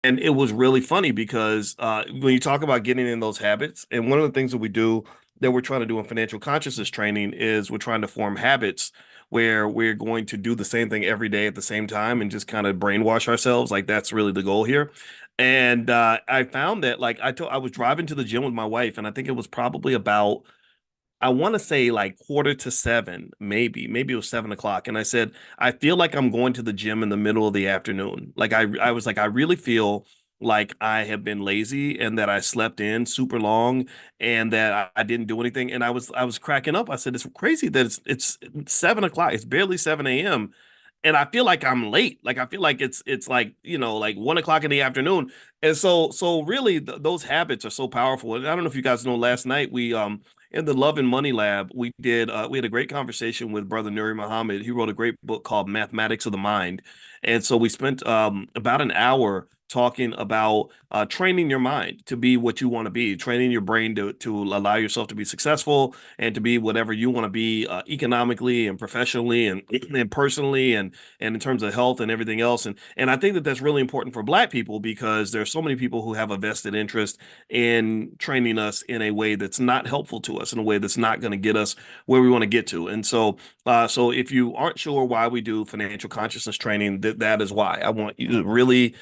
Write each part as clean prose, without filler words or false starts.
And it was really funny because when you talk about getting in those habits, and one of the things that we do that we're trying to do in financial consciousness training is we're trying to form habits where we're going to do the same thing every day at the same time and just kind of brainwash ourselves. Like that's really the goal here. And I found that like I was driving to the gym with my wife, and I think it was probably about I want to say like quarter to seven, maybe it was 7 o'clock. And I said, I feel like I'm going to the gym in the middle of the afternoon. Like I was like, I really feel like I have been lazy and that I slept in super long and that I didn't do anything. And I was cracking up. I said, it's crazy that it's 7 o'clock. It's barely 7 a.m. And I feel like I'm late. Like I feel like it's like, like 1 o'clock in the afternoon. And so really those habits are so powerful. And I don't know if you guys know, last night we in the Love and Money Lab, we had a great conversation with Brother Nuri Muhammad. He wrote a great book called Mathematics of the Mind, and so we spent about an hour talking about training your mind to be what you want to be, training your brain to allow yourself to be successful and to be whatever you want to be economically and professionally and and personally and in terms of health and everything else. And I think that that's really important for Black people because there are so many people who have a vested interest in training us in a way that's not helpful to us, in a way that's not going to get us where we want to get to. And so if you aren't sure why we do financial consciousness training, that is why. I want you really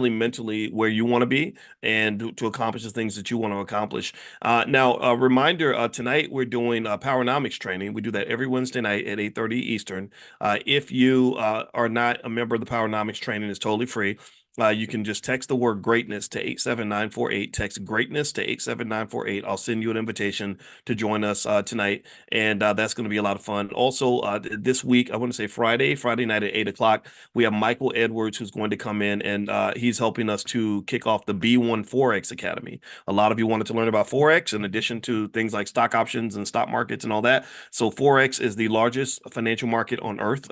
mentally where you want to be and to accomplish the things that you want to accomplish. Now, a reminder: tonight we're doing Powernomics training. We do that every Wednesday night at 8:30 Eastern. If you are not a member of the Powernomics training, it's totally free. You can just text the word greatness to 87948. Text greatness to 87948. I'll send you an invitation to join us tonight. And that's going to be a lot of fun. Also, this week, I want to say Friday night at 8 o'clock, we have Michael Edwards who's going to come in and he's helping us to kick off the B1 Forex Academy. A lot of you wanted to learn about Forex in addition to things like stock options and stock markets and all that. So Forex is the largest financial market on earth.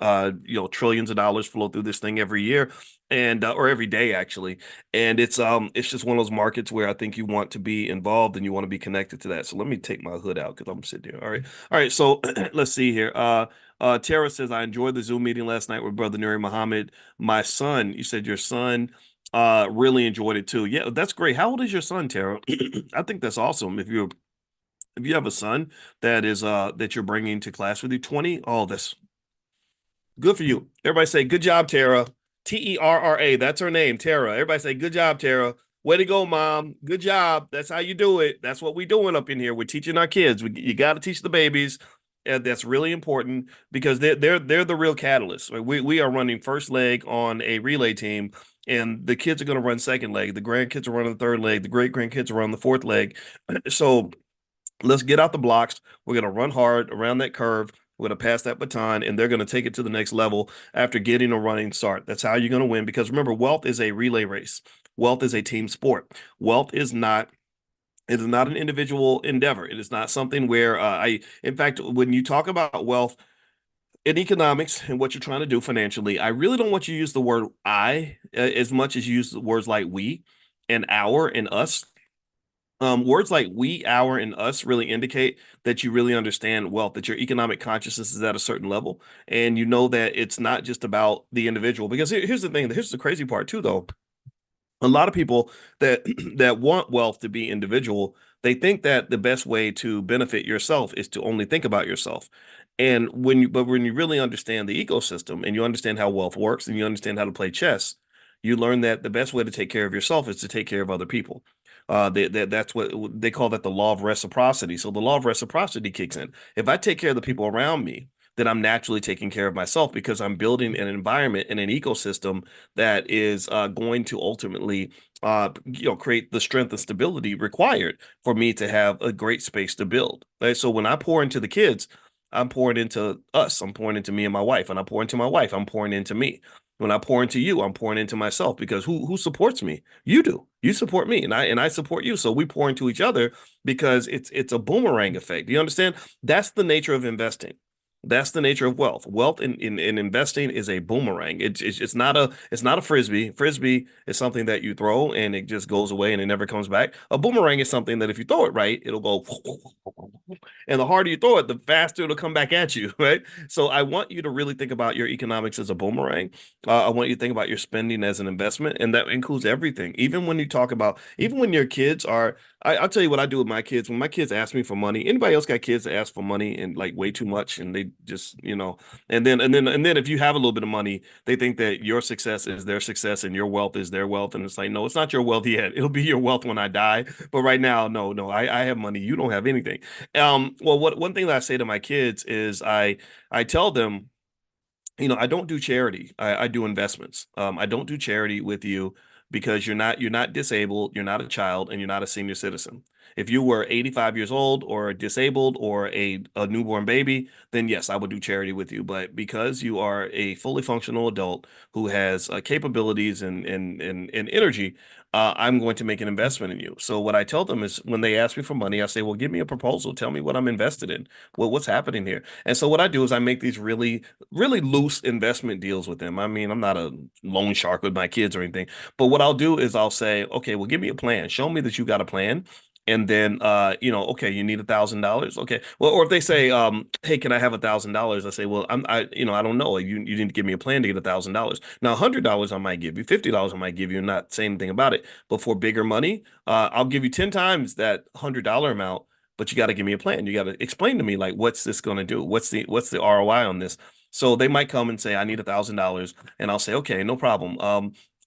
Trillions of dollars flow through this thing every year and or every day actually. And it's just one of those markets where I think you want to be involved and you want to be connected to that. So let me take my hood out because I'm sitting here. All right, so let's see here. Tara says, I enjoyed the Zoom meeting last night with Brother Nuri Muhammad. My son, you said your son really enjoyed it too. Yeah, that's great. How old is your son, Tara? I think that's awesome. If you have a son that you're bringing to class with you, 20, oh, that's good for you. Everybody say, good job, Tara. Terra. That's her name, Tara. Everybody say, good job, Tara. Way to go, mom. Good job. That's how you do it. That's what we're doing up in here. We're teaching our kids. You got to teach the babies. And that's really important because they're the real catalyst. Right? We are running first leg on a relay team, and the kids are going to run second leg. The grandkids are running the third leg. The great grandkids are running the fourth leg. So let's get out the blocks. We're going to run hard around that curve. We're going to pass that baton, and they're going to take it to the next level after getting a running start. That's how you're going to win. Because remember, wealth is a relay race. Wealth is a team sport. Wealth is not. It is not an individual endeavor. It is not something where in fact, when you talk about wealth in economics and what you're trying to do financially, I really don't want you to use the word I as much as you use the words like we and our and us. Words like we, our, and us really indicate that you really understand wealth, that your economic consciousness is at a certain level, and you know that it's not just about the individual. Because here's the thing, here's the crazy part too, though. A lot of people that that want wealth to be individual, they think that the best way to benefit yourself is to only think about yourself. And when you really understand the ecosystem and you understand how wealth works and you understand how to play chess, you learn that the best way to take care of yourself is to take care of other people. That's what they call that the law of reciprocity. So the law of reciprocity kicks in. If I take care of the people around me, then I'm naturally taking care of myself because I'm building an environment and an ecosystem that is going to ultimately create the strength and stability required for me to have a great space to build. Right? So when I pour into the kids, I'm pouring into us. I'm pouring into me and my wife, and I pour into my wife. I'm pouring into me. When I pour into you, I'm pouring into myself because who supports me? You do. You support me, and I support you. So we pour into each other because it's a boomerang effect. Do you understand? That's the nature of investing. That's the nature of wealth. Wealth in investing is a boomerang. It's not a frisbee. Frisbee is something that you throw and it just goes away and it never comes back. A boomerang is something that if you throw it right, it'll go, and the harder you throw it, the faster it'll come back at you, right? So I want you to really think about your economics as a boomerang. I want you to think about your spending as an investment, and that includes everything. Even when you talk about, even when your kids are, I'll tell you what I do with my kids. When my kids ask me for money, anybody else got kids that ask for money and like way too much, and they just, and then if you have a little bit of money, they think that your success is their success and your wealth is their wealth, and it's like, no, it's not your wealth yet. It'll be your wealth when I die. But right now, no, no, I have money. You don't have anything. Well, what one thing that I say to my kids is I tell them, I don't do charity. I do investments. I don't do charity with you because you're not disabled, you're not a child, and you're not a senior citizen. If you were 85 years old or disabled or a newborn baby, then yes, I would do charity with you. But because you are a fully functional adult who has capabilities and energy, I'm going to make an investment in you. So what I tell them is when they ask me for money, I say, well, give me a proposal. Tell me what I'm invested in. Well, what's happening here? And so what I do is I make these really loose investment deals with them. I mean, I'm not a loan shark with my kids or anything, but what I'll do is I'll say, okay, well, give me a plan. Show me that you got a plan. And then, okay, you need $1,000. Okay. Well, or if they say, hey, can I have $1,000? I say, well, I don't know. You need to give me a plan to get $1,000. Now, $100 I might give you, $50 I might give you, and not say anything about it. But for bigger money, I'll give you 10 times that $100 amount, but you got to give me a plan. You got to explain to me like what's this going to do? What's the ROI on this? So they might come and say, I need $1,000, and I'll say, okay, no problem.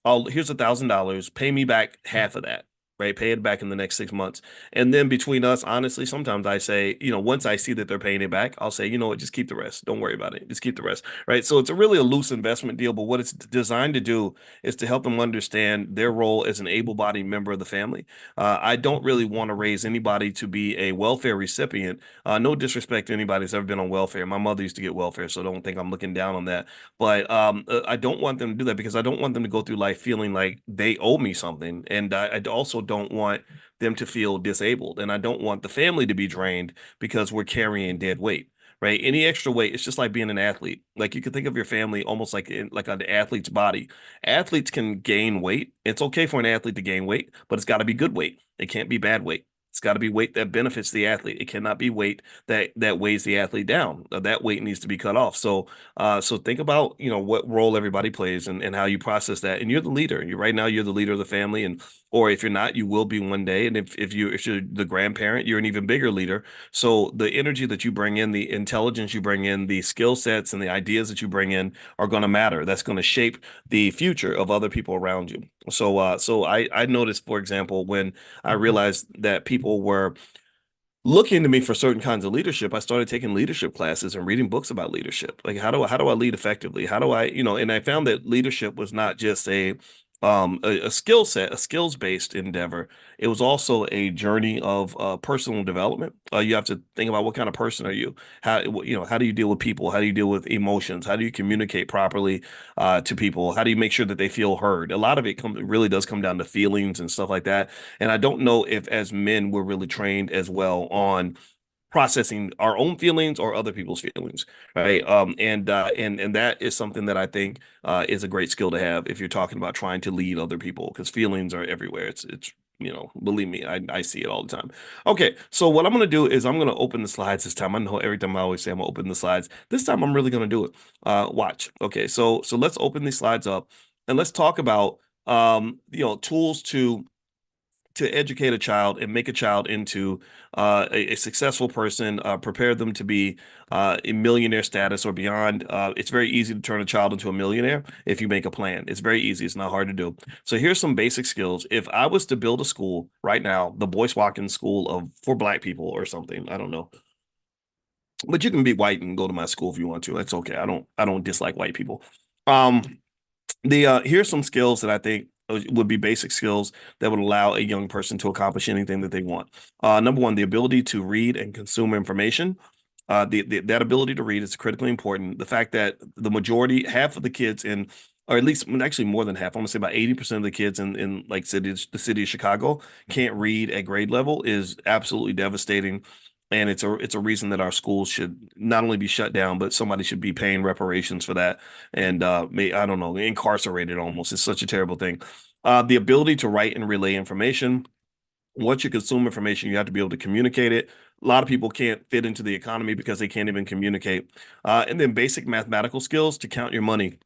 Here's $1,000. Pay me back half of that. Right, pay it back in the next 6 months, and then between us, honestly, sometimes I say, once I see that they're paying it back, I'll say, you know what, just keep the rest. Don't worry about it. Just keep the rest. Right. So it's a really a loose investment deal, but what it's designed to do is to help them understand their role as an able-bodied member of the family. I don't really want to raise anybody to be a welfare recipient. No disrespect to anybody that's ever been on welfare. My mother used to get welfare, so don't think I'm looking down on that. But I don't want them to do that because I don't want them to go through life feeling like they owe me something. And I also don't want them to feel disabled. And I don't want the family to be drained because we're carrying dead weight. Right. Any extra weight, it's just like being an athlete. Like you can think of your family almost like an athlete's body. Athletes can gain weight. It's okay for an athlete to gain weight, but it's got to be good weight. It can't be bad weight. It's got to be weight that benefits the athlete. It cannot be weight that weighs the athlete down. That weight needs to be cut off. So think about what role everybody plays and how you process that. And you're the leader. You right now you're the leader of the family, and or if you're not, you will be one day. And if you're the grandparent, you're an even bigger leader. So the energy that you bring in, the intelligence you bring in, the skill sets and the ideas that you bring in are going to matter. That's going to shape the future of other people around you. So I noticed, for example, when I realized that people were looking to me for certain kinds of leadership, I started taking leadership classes and reading books about leadership. Like how do I lead effectively? How do I, and I found that leadership was not just a skill set, a skills based endeavor. It was also a journey of personal development. You have to think about what kind of person are you? How do you deal with people? How do you deal with emotions? How do you communicate properly to people? How do you make sure that they feel heard? A lot of it really does come down to feelings and stuff like that. And I don't know if as men we're really trained as well on processing our own feelings or other people's feelings, right? And that is something that I think is a great skill to have if you're talking about trying to lead other people, because feelings are everywhere. It's believe me, I see it all the time. Okay, so what I'm gonna do is I'm gonna open the slides this time. I know every time I always say I'm gonna open the slides. This time I'm really gonna do it. Watch. Okay, so let's open these slides up and let's talk about tools to educate a child and make a child into a successful person, prepare them to be in millionaire status or beyond. It's very easy to turn a child into a millionaire if you make a plan. It's very easy. It's not hard to do. So here's some basic skills. If I was to build a school right now, the Boyce Watkins School for Black people or something, I don't know. But you can be white and go to my school if you want to. That's okay. I don't dislike white people. Um, the Here's some skills that I think would be basic skills that would allow a young person to accomplish anything that they want. Number one, the ability to read and consume information. That ability to read is critically important. The fact that the majority, half of the kids in, or at least actually more than half, I'm gonna say about 80% of the kids in like the city of Chicago can't read at grade level is absolutely devastating. And it's a reason that our schools should not only be shut down, but somebody should be paying reparations for that. And I don't know, incarcerated almost. It's such a terrible thing. The ability to write and relay information. Once you consume information, you have to be able to communicate it. A lot of people can't fit into the economy because they can't even communicate. And then basic mathematical skills to count your money.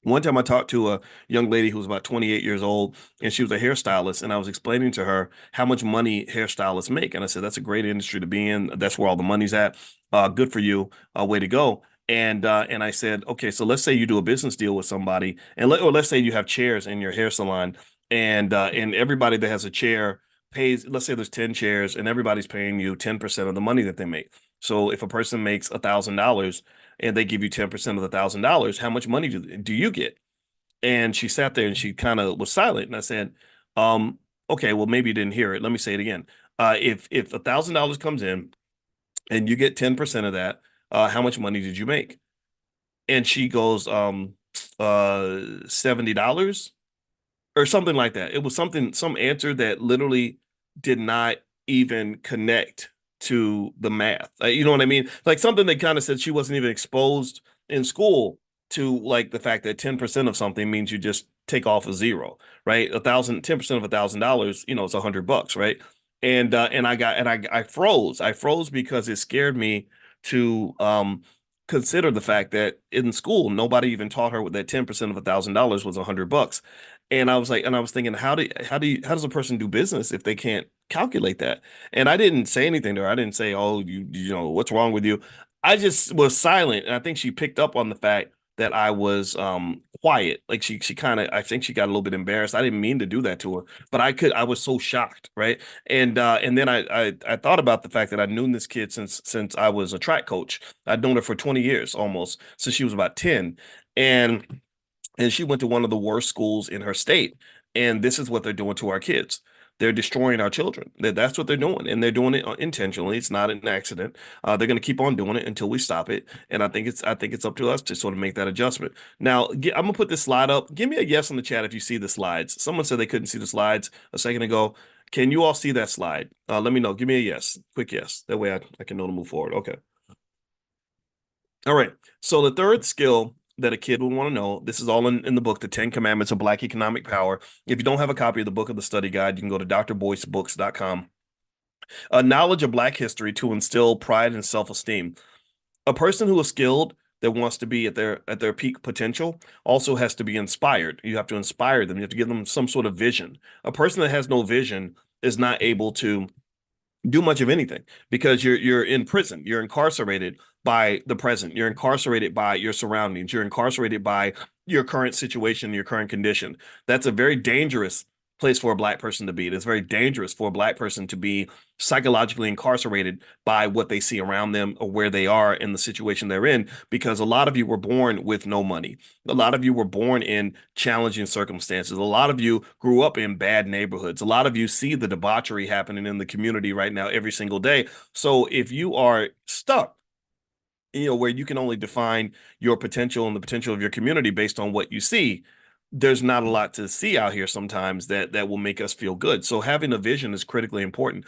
One time I talked to a young lady who was about 28 years old, and she was a hairstylist, and I was explaining to her how much money hairstylists make. And I said, that's a great industry to be in. That's where all the money's at. Good for you. Way to go. And I said, okay, so let's say you do a business deal with somebody, or let's say you have chairs in your hair salon, and everybody that has a chair pays, let's say there's 10 chairs, and everybody's paying you 10% of the money that they make. So if a person makes $1,000 and they give you 10% of the $1,000, how much money do you get? And she sat there and she kind of was silent. And I said, um, okay, well, maybe you didn't hear it. Let me say it again. If $1,000 comes in and you get 10% of that, how much money did you make? And she goes, $70 or something like that. It was some answer that literally did not even connect to the math. You know what I mean? Like something that kind of said she wasn't even exposed in school to like the fact that 10% of something means you just take off a zero, right? 10% of $1,000, it's $100, right? And I froze. I froze because it scared me to consider the fact that in school nobody even taught her that 10% of $1,000 was $100. And I was thinking, how does a person do business if they can't calculate that? And I didn't say anything to her. I didn't say, oh, what's wrong with you? I just was silent. And I think she picked up on the fact that I was quiet. Like she kind of, I think she got a little bit embarrassed. I didn't mean to do that to her, but I was so shocked, right? And then I thought about the fact that I'd known this kid since I was a track coach. I'd known her for 20 years almost, since she was about 10. And she went to one of the worst schools in her state. And this is what they're doing to our kids. They're destroying our children. That's what they're doing, and they're doing it intentionally. It's not an accident. They're going to keep on doing it until we stop it. And I think it's up to us to sort of make that adjustment. Now, I'm gonna put this slide up. Give me a yes in the chat if you see the slides. Someone said they couldn't see the slides a second ago. Can you all see that slide? Let me know. Give me a yes, quick yes. That way I can know to move forward. Okay. All right. So the third skill that a kid would want to know, this is all in the book, The 10 Commandments of Black Economic Power. If you don't have a copy of the book of the study guide, you can go to drboycebooks.com. A knowledge of Black history to instill pride and self-esteem. A person who is skilled that wants to be at their peak potential also has to be inspired. You have to inspire them. You have to give them some sort of vision. A person that has no vision is not able to do much of anything because you're in prison. You're incarcerated by the present. You're incarcerated by your surroundings. You're incarcerated by your current situation, your current condition. That's a very dangerous place for a Black person to be. It's very dangerous for a Black person to be psychologically incarcerated by what they see around them or where they are in the situation they're in, because a lot of you were born with no money. A lot of you were born in challenging circumstances. A lot of you grew up in bad neighborhoods. A lot of you see the debauchery happening in the community right now every single day. So if you are stuck, where you can only define your potential and the potential of your community based on what you see, there's not a lot to see out here sometimes that will make us feel good. So having a vision is critically important.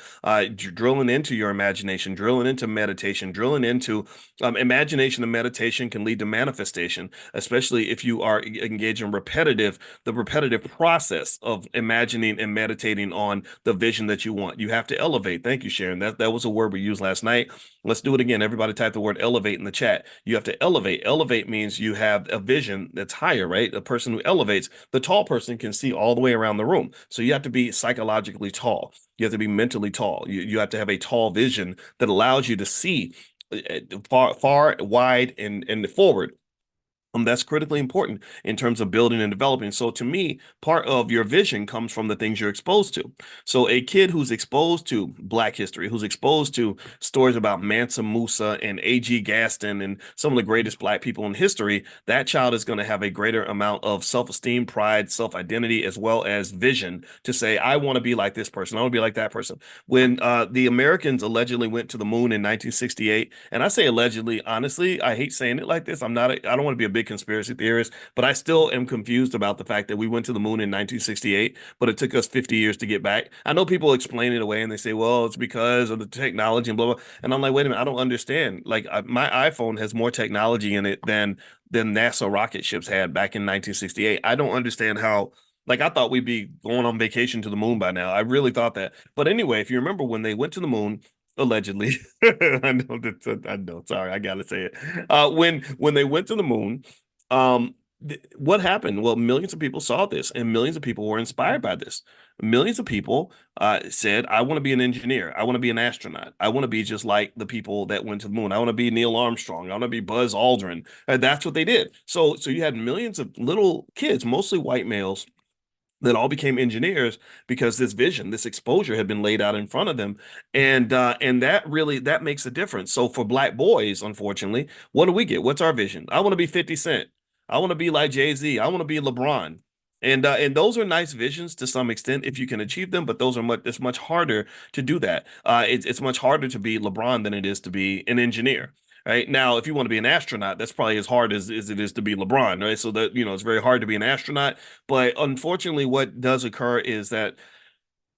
Drilling into your imagination, drilling into meditation, drilling into imagination and meditation can lead to manifestation, especially if you are engaged in the repetitive process of imagining and meditating on the vision that you want. You have to elevate. Thank you, Sharon. That was a word we used last night. Let's do it again. Everybody type the word elevate in the chat. You have to elevate. Elevate means you have a vision that's higher, right? A person who elevates, the tall person can see all the way around the room. So you have to be psychologically tall. You have to be mentally tall. You have to have a tall vision that allows you to see far, wide, and forward. That's critically important in terms of building and developing. So to me, part of your vision comes from the things you're exposed to. So a kid who's exposed to Black history, who's exposed to stories about Mansa Musa and A.G. Gaston and some of the greatest Black people in history, that child is going to have a greater amount of self-esteem, pride, self-identity, as well as vision to say, I want to be like this person. I want to be like that person. When the Americans allegedly went to the moon in 1968, and I say allegedly, honestly, I hate saying it like this. I don't want to be a big big conspiracy theorist, but I still am confused about the fact that we went to the moon in 1968, but it took us 50 years to get back. I know people explain it away and they say, well, it's because of the technology and blah, blah. And I'm like, wait a minute, I don't understand. Like my iPhone has more technology in it than NASA rocket ships had back in 1968. I don't understand how. Like I thought we'd be going on vacation to the moon by now. I really thought that. But anyway, if you remember when they went to the moon, allegedly, I know. Sorry, I gotta say it. When they went to the moon, what happened? Well, millions of people saw this, and millions of people were inspired by this. Millions of people said, "I want to be an engineer. I want to be an astronaut. I want to be just like the people that went to the moon. I want to be Neil Armstrong. I want to be Buzz Aldrin." And that's what they did. So you had millions of little kids, mostly white males, that all became engineers because this vision, this exposure had been laid out in front of them, and that really that makes a difference. So for black boys, unfortunately, what do we get? What's our vision? I want to be 50 Cent. I want to be like Jay-Z. I want to be LeBron. And those are nice visions to some extent if you can achieve them, but those are much it's much harder to do that. It's much harder to be LeBron than it is to be an engineer. Right now, if you want to be an astronaut, that's probably as hard as it is to be LeBron, right? So that, it's very hard to be an astronaut. But unfortunately, what does occur is that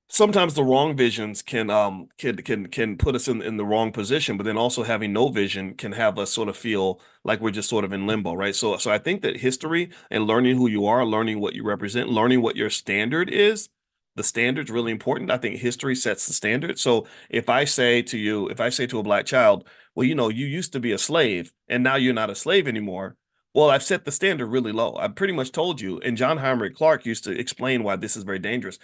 sometimes the wrong visions can put us in the wrong position, but then also having no vision can have us sort of feel like we're just sort of in limbo, right? So I think that history and learning who you are, learning what you represent, learning what your standard is, the standard's really important. I think history sets the standard. So if I say to a black child, well, you used to be a slave and now you're not a slave anymore. Well, I've set the standard really low. I've pretty much told you, and John Heinrich Clark used to explain why this is very dangerous.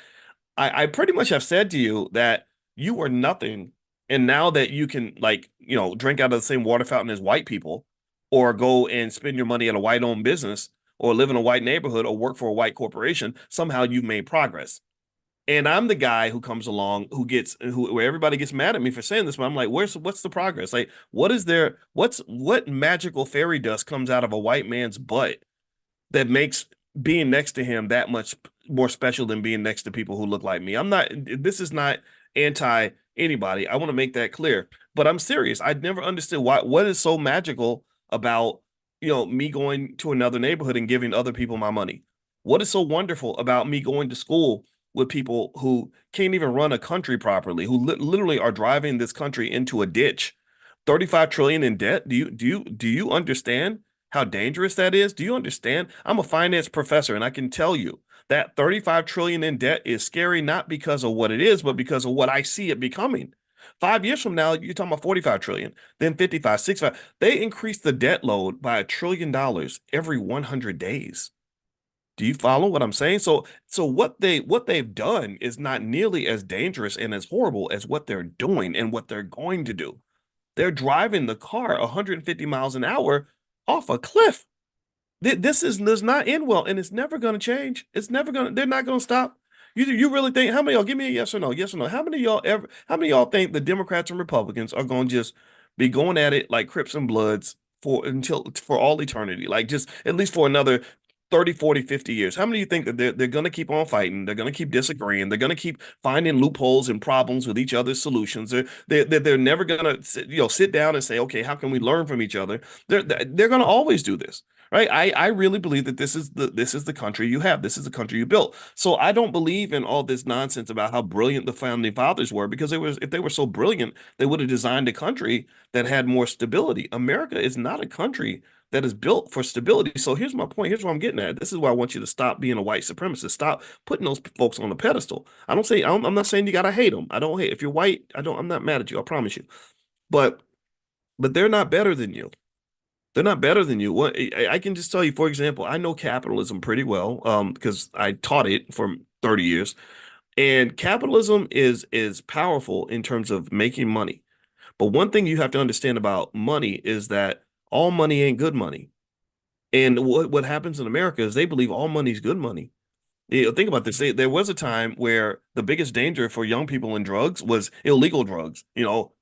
I pretty much have said to you that you are nothing. And now that you can, like, drink out of the same water fountain as white people, or go and spend your money at a white owned business, or live in a white neighborhood, or work for a white corporation, somehow you've made progress. And I'm the guy who comes along where everybody gets mad at me for saying this, but I'm like, what's the progress? Like, what magical fairy dust comes out of a white man's butt that makes being next to him that much more special than being next to people who look like me? This is not anti anybody. I want to make that clear, but I'm serious. I never understood what is so magical about, me going to another neighborhood and giving other people my money. What is so wonderful about me going to school with people who can't even run a country properly, who literally are driving this country into a ditch? 35 trillion in debt. Do you understand how dangerous that is? Do you understand? I'm a finance professor and I can tell you that 35 trillion in debt is scary, not because of what it is, but because of what I see it becoming. 5 years from now, you're talking about 45 trillion, then 55, 65. They increase the debt load by $1 trillion every 100 days. Do you follow what I'm saying? So what they've done is not nearly as dangerous and as horrible as what they're doing and what they're going to do. They're driving the car 150 miles an hour off a cliff. This does not end well, and it's never going to change. It's never going to. They're not going to stop. You really think? How many of y'all? Give me a yes or no. Yes or no. How many of y'all ever? How many of y'all think the Democrats and Republicans are going to just be going at it like Crips and Bloods for all eternity? Like just at least for another 30, 40, 50 years. How many of you think that they're going to keep on fighting? They're going to keep disagreeing. They're going to keep finding loopholes and problems with each other's solutions. They're never going to sit down and say, okay, how can we learn from each other? They're going to always do this. Right. I really believe that this is the country you have. This is the country you built. So I don't believe in all this nonsense about how brilliant the founding fathers were, because if they were so brilliant, they would have designed a country that had more stability. America is not a country that is built for stability. So here's my point. Here's what I'm getting at. This is why I want you to stop being a white supremacist. Stop putting those folks on the pedestal. I'm not saying you gotta hate them. I don't hate. If you're white, I'm not mad at you. I promise you. But they're not better than you. They're not better than you. What I can just tell you, for example, I know capitalism pretty well, because I taught it for 30 years. And capitalism is powerful in terms of making money. But one thing you have to understand about money is that all money ain't good money. And what happens in America is they believe all money is good money. Think about this. There was a time where the biggest danger for young people in drugs was illegal drugs,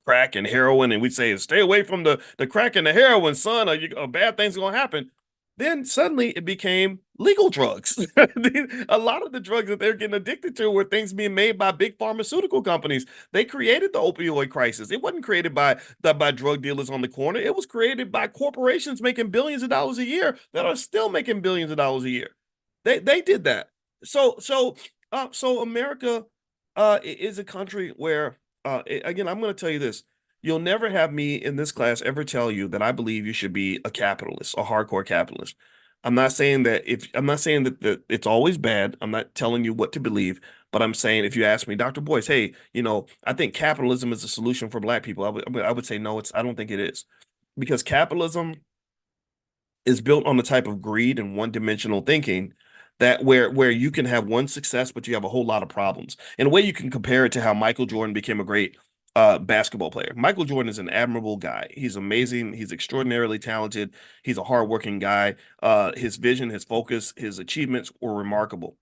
crack and heroin. And we'd say, stay away from the crack and the heroin, son, or bad things are going to happen. Then suddenly it became legal drugs. A lot of the drugs that they're getting addicted to were things being made by big pharmaceutical companies. They created the opioid crisis. It wasn't created by drug dealers on the corner. It was created by corporations making billions of dollars a year that are still making billions of dollars a year. They did that. So America is a country where again, I'm going to tell you this. You'll never have me in this class ever tell you that I believe you should be a capitalist, a hardcore capitalist. I'm not saying that it's always bad. I'm not telling you what to believe, but I'm saying if you ask me, Dr. Boyce, hey, I think capitalism is a solution for black people. I would say no, I don't think it is. Because capitalism is built on the type of greed and one-dimensional thinking that where you can have one success, but you have a whole lot of problems. In a way, you can compare it to how Michael Jordan became a great basketball player. Michael Jordan is an admirable guy. He's amazing. He's extraordinarily talented. He's a hardworking guy. His vision, his focus, his achievements were remarkable.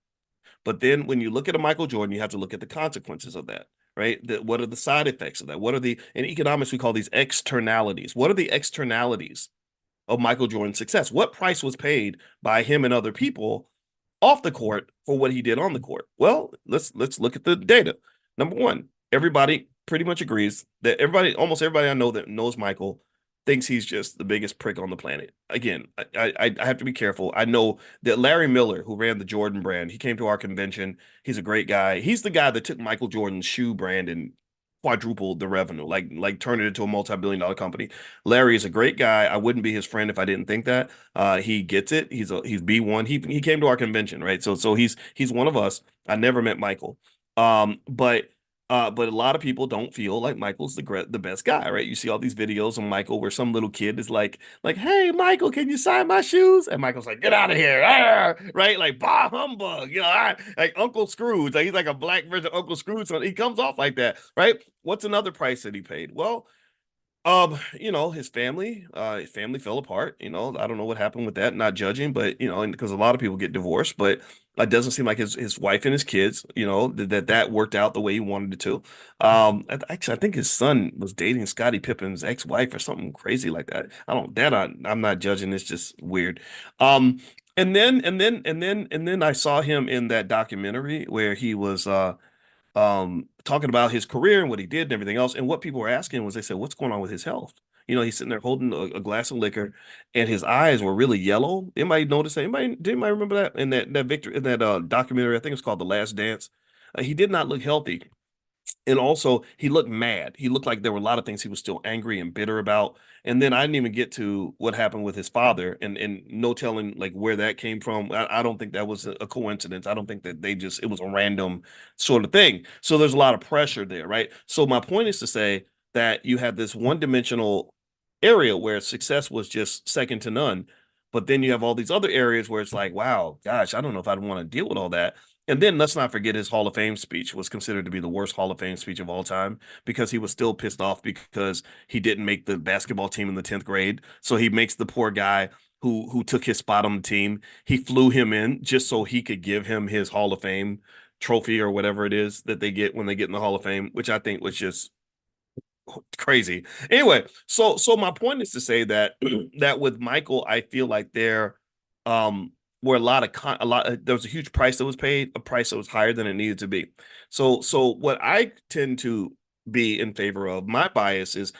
But then when you look at a Michael Jordan, you have to look at the consequences of that, right? What are the side effects of that? What are in economics, we call these externalities. What are the externalities of Michael Jordan's success? What price was paid by him and other people off the court for what he did on the court? Well, let's look at the data. Number one, everybody pretty much agrees that almost everybody I know that knows Michael thinks he's just the biggest prick on the planet. Again, I have to be careful. I know that Larry Miller, who ran the Jordan brand, he came to our convention. He's a great guy. He's the guy that took Michael Jordan's shoe brand and quadrupled the revenue, like turned it into a multi-billion-dollar company. Larry is a great guy. I wouldn't be his friend if I didn't think that. He gets it. He's B1. He came to our convention, right? So he's one of us. I never met Michael. But a lot of people don't feel like Michael's the best guy, right? You see all these videos of Michael where some little kid is like, "Hey, Michael, can you sign my shoes?" And Michael's like, "Get out of here!" Right? Like, bah humbug, like Uncle Scrooge. Like he's like a black version of Uncle Scrooge. So he comes off like that, right? What's another price that he paid? Well, his family fell apart. I don't know what happened with that, not judging, but because a lot of people get divorced, but it doesn't seem like his wife and his kids, that worked out the way he wanted it to. Actually, I think his son was dating Scottie Pippen's ex-wife or something crazy like that. I'm not judging, it's just weird. And then I saw him in that documentary where he was talking about his career and what he did and everything else. And what people were asking was, they said, what's going on with his health? He's sitting there holding a glass of liquor, and his eyes were really yellow. Anybody notice that? Did anybody remember that in that Victor in that documentary? I think it's called The Last Dance. He did not look healthy, and also he looked mad. He looked like there were a lot of things he was still angry and bitter about. And then I didn't even get to what happened with his father, and no telling like where that came from. I don't think that was a coincidence. I don't think that it was a random sort of thing. So there's a lot of pressure there, right? So my point is to say that you had this one-dimensional area where success was just second to none. But then you have all these other areas where it's like, wow, gosh, I don't know if I'd want to deal with all that. And then let's not forget his Hall of Fame speech was considered to be the worst Hall of Fame speech of all time, because he was still pissed off because he didn't make the basketball team in the 10th grade. So he makes the poor guy who took his spot on the team. He flew him in just so he could give him his Hall of Fame trophy or whatever it is that they get when they get in the Hall of Fame, which I think was just crazy. Anyway, so my point is to say that that with Michael, I feel like there were there was a huge price that was paid, a price that was higher than it needed to be. So what I tend to be in favor of, my bias is,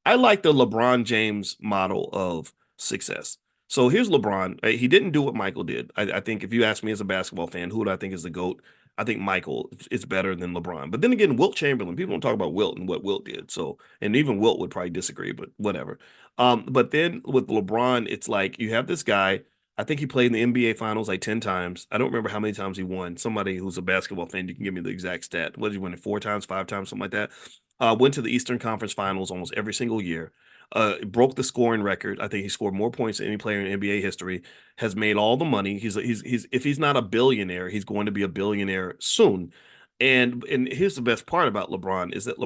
I like the LeBron James model of success. So here's LeBron. He didn't do what Michael did. I think if you ask me as a basketball fan, who do I think is the GOAT? I think Michael is better than LeBron. But then again, Wilt Chamberlain, people don't talk about Wilt and what Wilt did. So, and even Wilt would probably disagree, but whatever. But then with LeBron, it's like you have this guy. I think he played in the NBA Finals like 10 times. I don't remember how many times he won. Somebody who's a basketball fan, you can give me the exact stat. What did he win it? 4 times, 5 times, something like that. Went to the Eastern Conference Finals almost every single year. Broke the scoring record. I think he scored more points than any player in NBA history. Has made all the money. He's if he's not a billionaire, he's going to be a billionaire soon. And here's the best part about LeBron is that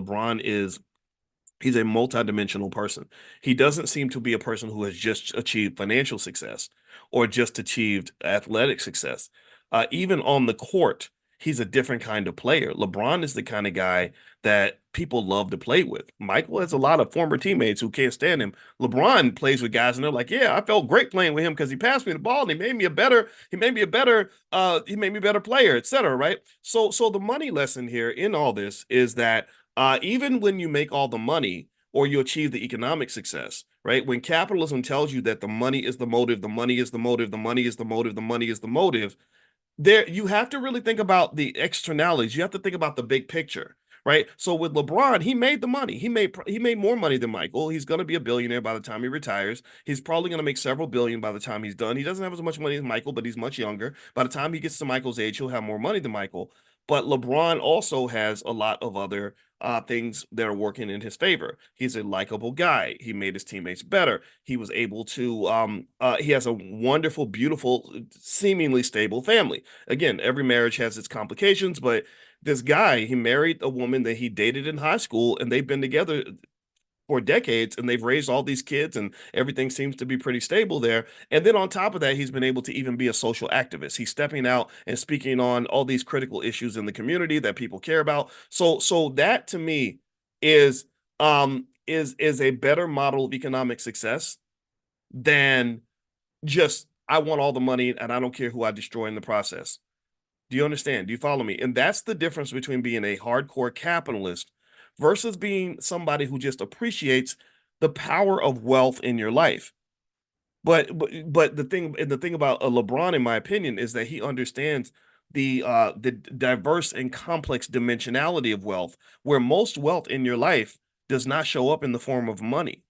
he's a multidimensional person. He doesn't seem to be a person who has just achieved financial success or just achieved athletic success. Even on the court, he's a different kind of player. LeBron is the kind of guy that people love to play with. Michael has a lot of former teammates who can't stand him. LeBron plays with guys and they're like, yeah, I felt great playing with him because he passed me the ball and he made me a better player, etc. Right? So the money lesson here in all this is that even when you make all the money or you achieve the economic success, right? When capitalism tells you that the money is the motive, the money is the motive, the money is the motive, the money is the motive, there you have to really think about the externalities. You have to think about the big picture, right? So with LeBron, he made the money. He made more money than Michael. He's going to be a billionaire by the time he retires. He's probably going to make several billion by the time he's done. He doesn't have as much money as Michael, but he's much younger. By the time he gets to Michael's age, he'll have more money than Michael. But LeBron also has a lot of other things that are working in his favor. He's a likable guy. He made his teammates better. He was able to he has a wonderful, beautiful, seemingly stable family. Again, every marriage has its complications, but this guy, he married a woman that he dated in high school, and they've been together for decades, and they've raised all these kids, and everything seems to be pretty stable there. And then on top of that, he's been able to even be a social activist. He's stepping out and speaking on all these critical issues in the community that people care about. So that to me is is a better model of economic success than just I want all the money and I don't care who I destroy in the process. Do you understand? Do you follow me? And that's the difference between being a hardcore capitalist versus being somebody who just appreciates the power of wealth in your life. But the thing about a LeBron, in my opinion, is that he understands the diverse and complex dimensionality of wealth, where most wealth in your life does not show up in the form of money.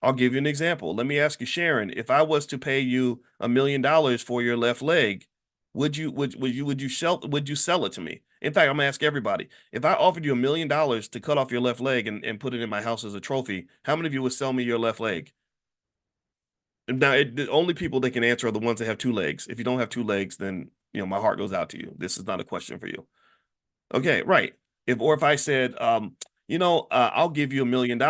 I'll give you an example. Let me ask you, Sharon, if I was to pay you $1 million for your left leg, would you sell it to me? In fact, I'm gonna ask everybody. If I offered you $1 million to cut off your left leg and put it in my house as a trophy, how many of you would sell me your left leg? Now, the only people that can answer are the ones that have two legs. If you don't have two legs, then my heart goes out to you. This is not a question for you. Okay, right. If I said, I'll give you $1 million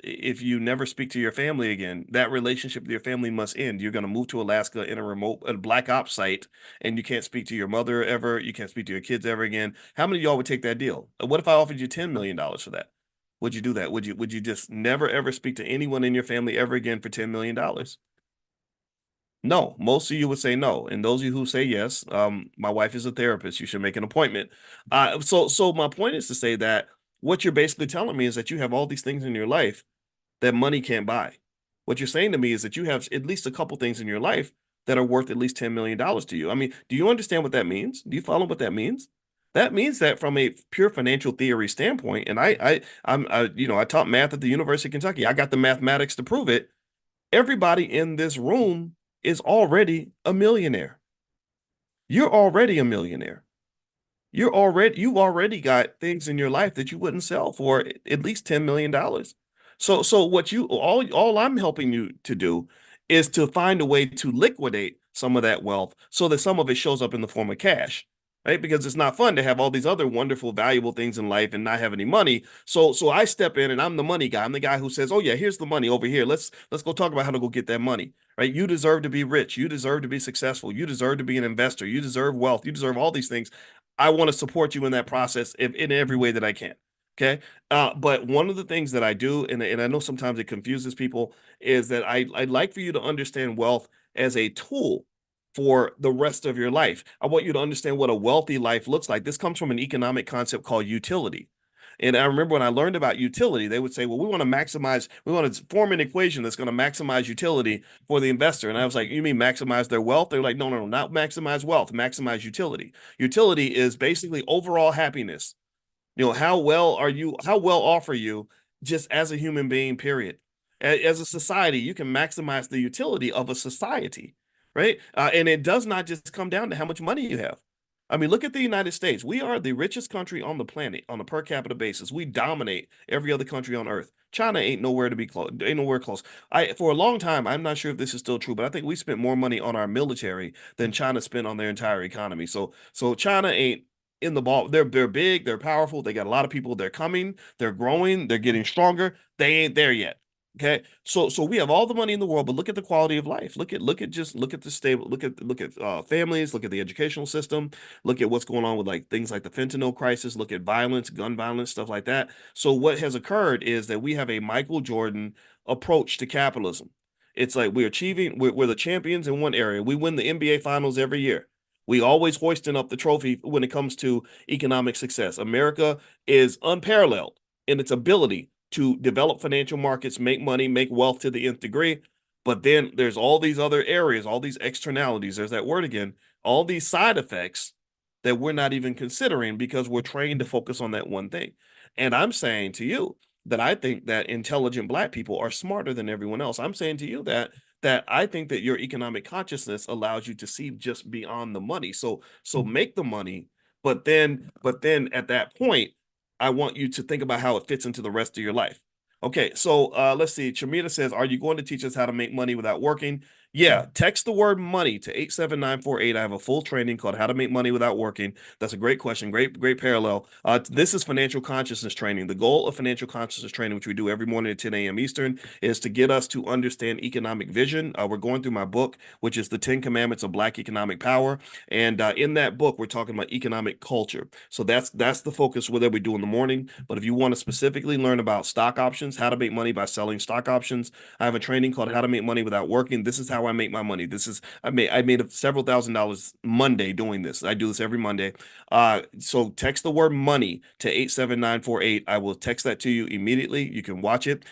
if you never speak to your family again. That relationship with your family must end. You're going to move to Alaska in a black ops site, and you can't speak to your mother ever. You can't speak to your kids ever again. How many of y'all would take that deal? What if I offered you $10 million for that? Would you do that? Would you just never ever speak to anyone in your family ever again for $10 million? No, most of you would say no, and those of you who say yes, my wife is a therapist. You should make an appointment. So my point is to say that what you're basically telling me is that you have all these things in your life that money can't buy. What you're saying to me is that you have at least a couple things in your life that are worth at least $10 million to you. I mean, do you understand what that means? Do you follow what that means? That means that from a pure financial theory standpoint, and I taught math at the University of Kentucky. I got the mathematics to prove it. Everybody in this room is already a millionaire. You're already a millionaire. You've already got things in your life that you wouldn't sell for at least $10 million. So what you all I'm helping you to do is to find a way to liquidate some of that wealth so that some of it shows up in the form of cash. Right? Because it's not fun to have all these other wonderful, valuable things in life and not have any money. So I step in and I'm the money guy. I'm the guy who says, "Oh yeah, here's the money over here. Let's go talk about how to go get that money." Right? You deserve to be rich. You deserve to be successful. You deserve to be an investor. You deserve wealth. You deserve all these things. I want to support you in that process in every way that I can. Okay. But one of the things that I do, and I know sometimes it confuses people, is that I'd like for you to understand wealth as a tool for the rest of your life. I want you to understand what a wealthy life looks like. This comes from an economic concept called utility. And I remember when I learned about utility, they would say, well, we want to form an equation that's going to maximize utility for the investor. And I was like, you mean maximize their wealth? They're like, no, no, no, not maximize wealth, maximize utility. Utility is basically overall happiness. How well off are you just as a human being, period. As a society, you can maximize the utility of a society, right? And it does not just come down to how much money you have. I mean, look at the United States. We are the richest country on the planet on a per capita basis. We dominate every other country on earth. China ain't nowhere to be close, ain't nowhere close. For a long time, I'm not sure if this is still true, but I think we spent more money on our military than China spent on their entire economy. So China ain't in the ball. They're big, they're powerful, they got a lot of people, they're coming, they're growing, they're getting stronger. They ain't there yet. Okay, so we have all the money in the world, but look at the quality of life. Look at the stable. Look at families. Look at the educational system. Look at what's going on with like things like the fentanyl crisis. Look at violence, gun violence, stuff like that. So what has occurred is that we have a Michael Jordan approach to capitalism. It's like we're the champions in one area. We win the NBA finals every year. We always hoisting up the trophy when it comes to economic success. America is unparalleled in its ability to develop financial markets, make money, make wealth to the nth degree. But then there's all these other areas, all these externalities. There's that word again, all these side effects that we're not even considering because we're trained to focus on that one thing. And I'm saying to you that I think that intelligent black people are smarter than everyone else. I'm saying to you that I think that your economic consciousness allows you to see just beyond the money. So make the money, but then at that point I want you to think about how it fits into the rest of your life. Okay, so let's see. Chamita says, "Are you going to teach us how to make money without working?" Yeah, text the word money to 87948. I have a full training called How to Make Money Without Working. That's a great question. Great parallel. This is financial consciousness training. The goal of financial consciousness training, which we do every morning at 10 a.m. Eastern, is to get us to understand economic vision. We're going through my book, which is the 10 Commandments of Black Economic Power. And in that book, we're talking about economic culture. So that's the focus that we do in the morning. But if you want to specifically learn about stock options, how to make money by selling stock options, I have a training called How to Make Money Without Working. This is how I make my money. I made several $1,000s Monday doing this. I do this every Monday. So text the word money to 87948. I will text that to you immediately. You can watch it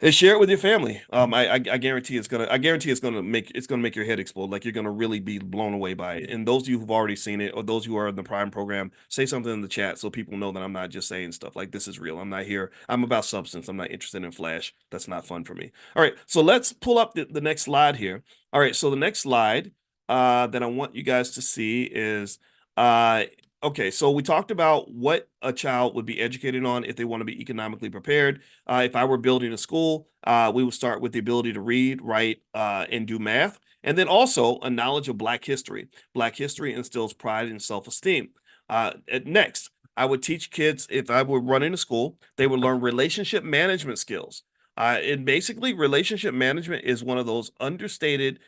and share it with your family. I guarantee it's gonna make your head explode. Like you're gonna really be blown away by it. And those of you who've already seen it, or those who are in the Prime program, say something in the chat so people know that I'm not just saying stuff. Like this is real. I'm not here. I'm about substance. I'm not interested in flash. That's not fun for me. All right, so let's pull up the next slide here. All right, so the next slide that I want you guys to see is uh okay. So we talked about what a child would be educated on if they want to be economically prepared. If I were building a school, we would start with the ability to read, write, and do math, and then also a knowledge of Black history. Black history instills pride and self-esteem. Next, I would teach kids, if I were running a school, they would learn relationship management skills. And basically, relationship management is one of those understated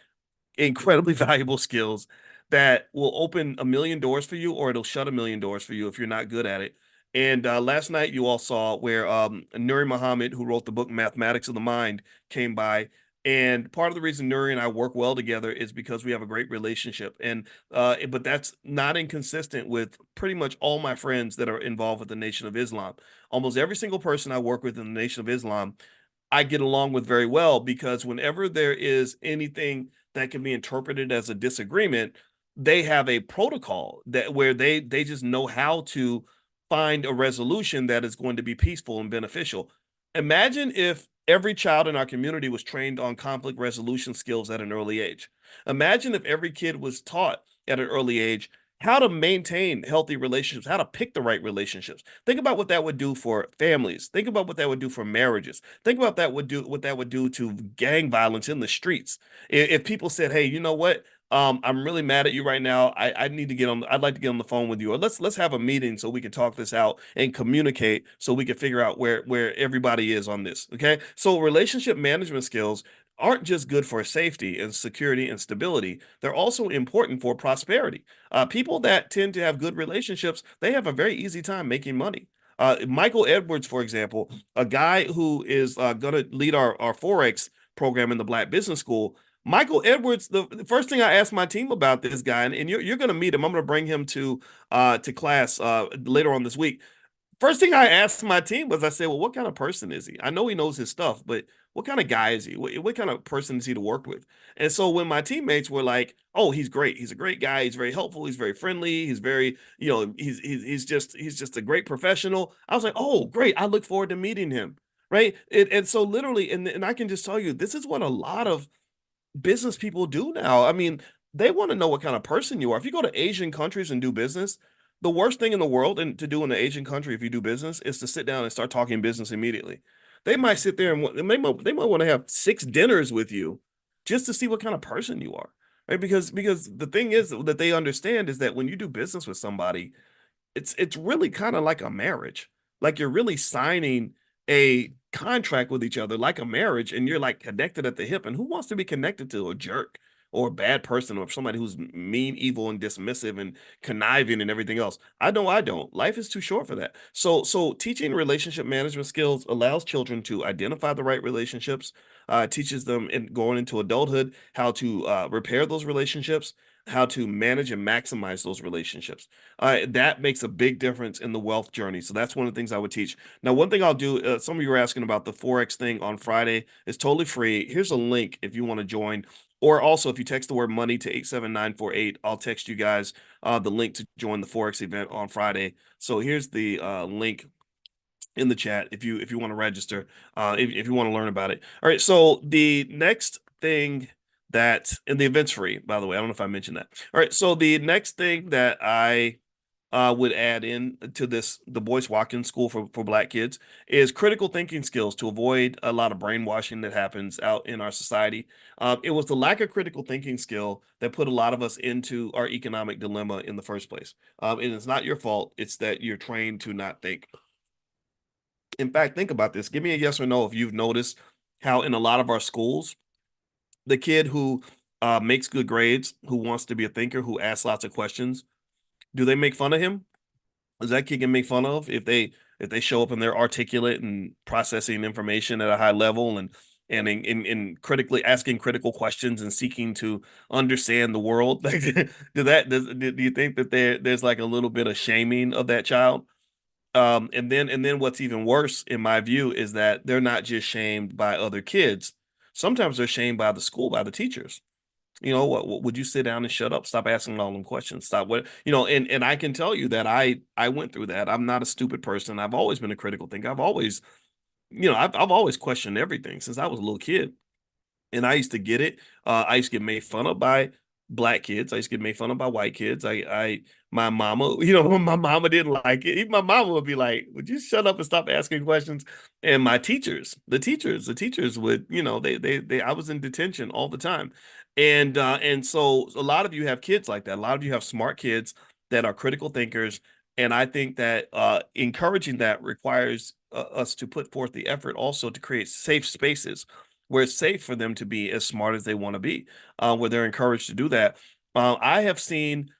incredibly valuable skills that will open a million doors for you, or it'll shut a million doors for you if you're not good at it. And last night you all saw where Nuri Muhammad, who wrote the book Mathematics of the Mind, came by. And part of the reason Nuri and I work well together is because we have a great relationship. And but that's not inconsistent with pretty much all my friends that are involved with the Nation of Islam. Almost every single person I work with in the Nation of Islam I get along with very well, because whenever there is anything that can be interpreted as a disagreement, they have a protocol that where they just know how to find a resolution that is going to be peaceful and beneficial. Imagine if every child in our community was trained on conflict resolution skills at an early age. Imagine if every kid was taught at an early age how to maintain healthy relationships, how to pick the right relationships. Think about what that would do for families. Think about what that would do for marriages. Think about what that would do to gang violence in the streets. If people said, "Hey, you know what? I'm really mad at you right now. I need to get on. I'd like to get on the phone with you, or let's have a meeting so we can talk this out and communicate, so we can figure out where everybody is on this." Okay, so relationship management skills aren't just good for safety and security and stability. They're also important for prosperity. People that tend to have good relationships, they have a very easy time making money. Michael Edwards, for example, a guy who is going to lead our Forex program in the Black Business School. Michael Edwards, the first thing I asked my team about this guy, and you're going to meet him. I'm going to bring him to class later on this week. First thing I asked my team was, I said, "Well, what kind of person is he? I know he knows his stuff, but what kind of guy is he? What kind of person is he to work with?" And so when my teammates were like, "Oh, he's great. He's a great guy. He's very helpful. He's very friendly. He's very, he's just a great professional." I was like, "Oh, great. I look forward to meeting him." Right. And so literally, and I can just tell you, this is what a lot of business people do now. I mean, they want to know what kind of person you are. If you go to Asian countries and do business, the worst thing in the world and to do in an Asian country if you do business is to sit down and start talking business immediately. They might sit there and they might want to have 6 dinners with you just to see what kind of person you are. Right? Because the thing is that they understand is that when you do business with somebody, it's really kind of like a marriage. Like you're really signing a contract with each other like a marriage, and you're like connected at the hip. And who wants to be connected to a jerk or a bad person or somebody who's mean, evil, and dismissive and conniving and everything else? I know I don't. Life is too short for that. So teaching relationship management skills allows children to identify the right relationships, teaches them in going into adulthood how to repair those relationships, how to manage and maximize those relationships. That makes a big difference in the wealth journey. So that's one of the things I would teach. Now, one thing I'll do, some of you were asking about the Forex thing on Friday. It's totally free. Here's a link if you want to join. Or also, if you text the word money to 87948, I'll text you guys the link to join the Forex event on Friday. So here's the link in the chat if you want to register, if you want to learn about it. All right, so the next thing that, and the event's free, by the way. I don't know if I mentioned that. All right, so the next thing that I would add in to this, the Boyce Watkins School for Black kids, is critical thinking skills to avoid a lot of brainwashing that happens out in our society. It was the lack of critical thinking skill that put a lot of us into our economic dilemma in the first place. And it's not your fault. It's that you're trained to not think. In fact, think about this. Give me a yes or no if you've noticed how in a lot of our schools, the kid who makes good grades, who wants to be a thinker, who asks lots of questions, do they make fun of him? Is that kid can make fun of if they show up and they're articulate and processing information at a high level and in critically asking critical questions and seeking to understand the world? Like, do you think that there's like a little bit of shaming of that child? And then what's even worse, in my view, is that they're not just shamed by other kids. Sometimes they're shamed by the school, by the teachers. What would you sit down and shut up? Stop asking all them questions. Stop what and I can tell you that I went through that. I'm not a stupid person. I've always been a critical thinker. I've always, I've always questioned everything since I was a little kid, and I used to get it. I used to get made fun of by black kids. I used to get made fun of by white kids. My mama, my mama didn't like it. Even my mama would be like, "Would you shut up and stop asking questions?" And my teachers, the teachers would, I was in detention all the time, and so a lot of you have kids like that. A lot of you have smart kids that are critical thinkers, and I think that encouraging that requires us to put forth the effort also to create safe spaces where it's safe for them to be as smart as they want to be, where they're encouraged to do that. I have seen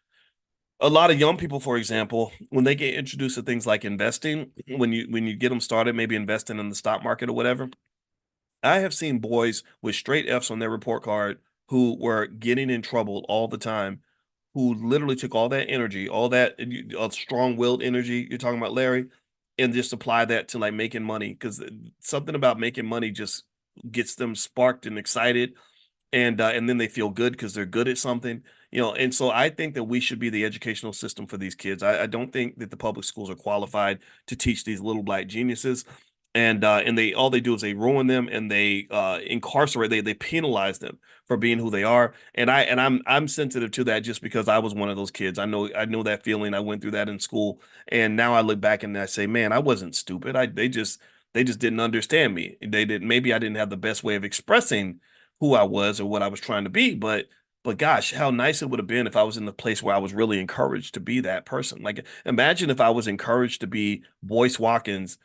a lot of young people, for example, when they get introduced to things like investing, when you get them started, maybe investing in the stock market or whatever. I have seen boys with straight F's on their report card who were getting in trouble all the time, who literally took all that energy, all that strong-willed energy you're talking about, Larry, and just apply that to like making money because something about making money just gets them sparked and excited, and then they feel good because they're good at something, and so I think that we should be the educational system for these kids. I don't think that the public schools are qualified to teach these little black geniuses, and they all they do is they ruin them, and they incarcerate, they penalize them for being who they are. And I'm sensitive to that just because I was one of those kids. I know that feeling. I went through that in school, and now I look back and I say, man, I wasn't stupid. They just didn't understand me. They did Maybe I didn't have the best way of expressing who I was or what I was trying to be, but gosh, how nice it would have been if I was in the place where I was really encouraged to be that person. Like, imagine if I was encouraged to be Boyce Watkins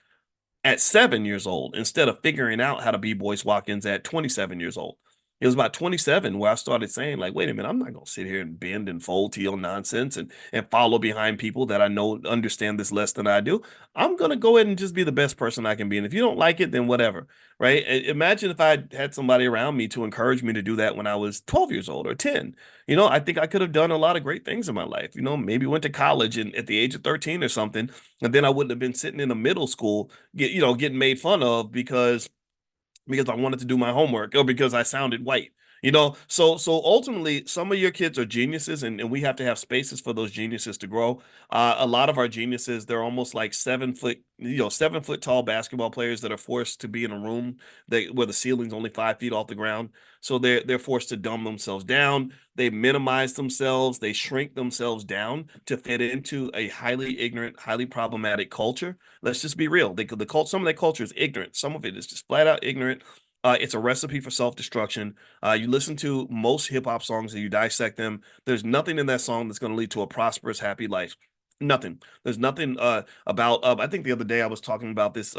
at 7 years old instead of figuring out how to be Boyce Watkins at 27 years old. It was about 27 where I started saying, like, wait a minute, I'm not gonna sit here and bend and fold to your nonsense and follow behind people that I know understand this less than I do. I'm gonna go ahead and just be the best person I can be. And if you don't like it, then whatever. Right? Imagine if I had somebody around me to encourage me to do that when I was 12 years old or 10. I think I could have done a lot of great things in my life. Maybe went to college and at the age of 13 or something, and then I wouldn't have been sitting in a middle school getting made fun of because I wanted to do my homework or because I sounded white. So ultimately, some of your kids are geniuses, and we have to have spaces for those geniuses to grow. A lot of our geniuses, they're almost like 7 foot, 7 foot tall basketball players that are forced to be in a room where the ceiling's only 5 feet off the ground. So they're forced to dumb themselves down. They minimize themselves. They shrink themselves down to fit into a highly ignorant, highly problematic culture. Let's just be real. Some of that culture is ignorant. Some of it is just flat out ignorant. It's a recipe for self-destruction. You listen to most hip hop songs and you dissect them. There's nothing in that song that's going to lead to a prosperous, happy life. Nothing. There's nothing about. I think the other day I was talking about this.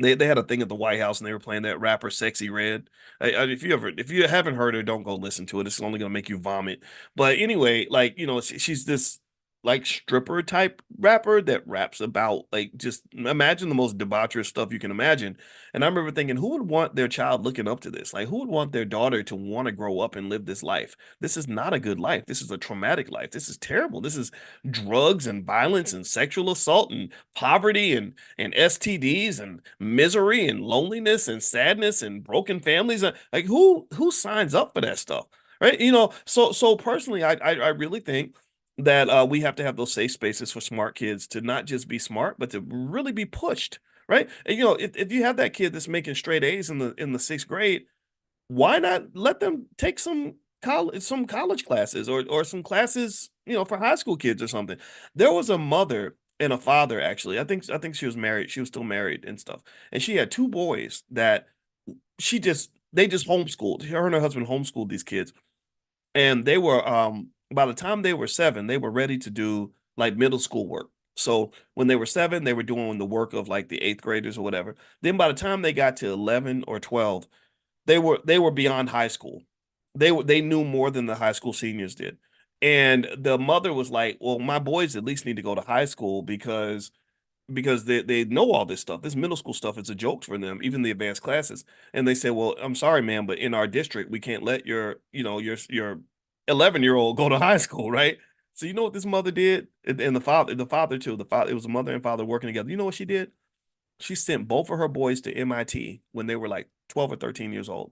They had a thing at the White House and they were playing that rapper Sexy Red. If you haven't heard her, don't go listen to it. It's only gonna make you vomit. But anyway, like she's this like stripper type rapper that raps about like just imagine the most debaucherous stuff you can imagine. And I remember thinking, who would want their child looking up to this? Like, who would want their daughter to want to grow up and live this life? This is not a good life. This is a traumatic life. This is terrible. This is drugs and violence and sexual assault and poverty and STDs and misery and loneliness and sadness and broken families. Like who signs up for that stuff, right? So personally, I really think that we have to have those safe spaces for smart kids to not just be smart, but to really be pushed, right? And if you have that kid that's making straight A's in the sixth grade, why not let them take some college classes or some classes, for high school kids or something. There was a mother and a father, actually. I think she was married. She was still married and stuff. And she had two boys that they just homeschooled. Her and her husband homeschooled these kids. And they were by the time they were 7, they were ready to do like middle school work. So when they were 7, they were doing the work of like the eighth graders or whatever. Then by the time they got to 11 or 12, they were beyond high school. They knew more than the high school seniors did. And the mother was like, "Well, my boys at least need to go to high school because they know all this stuff. This middle school stuff is a joke for them, even the advanced classes." And they said, "Well, I'm sorry, ma'am, but in our district, we can't let your 11-year-old go to high school, right?" So you know what this mother did, and the father too. It was a mother and father working together. You know what she did? She sent both of her boys to MIT when they were like 12 or 13 years old.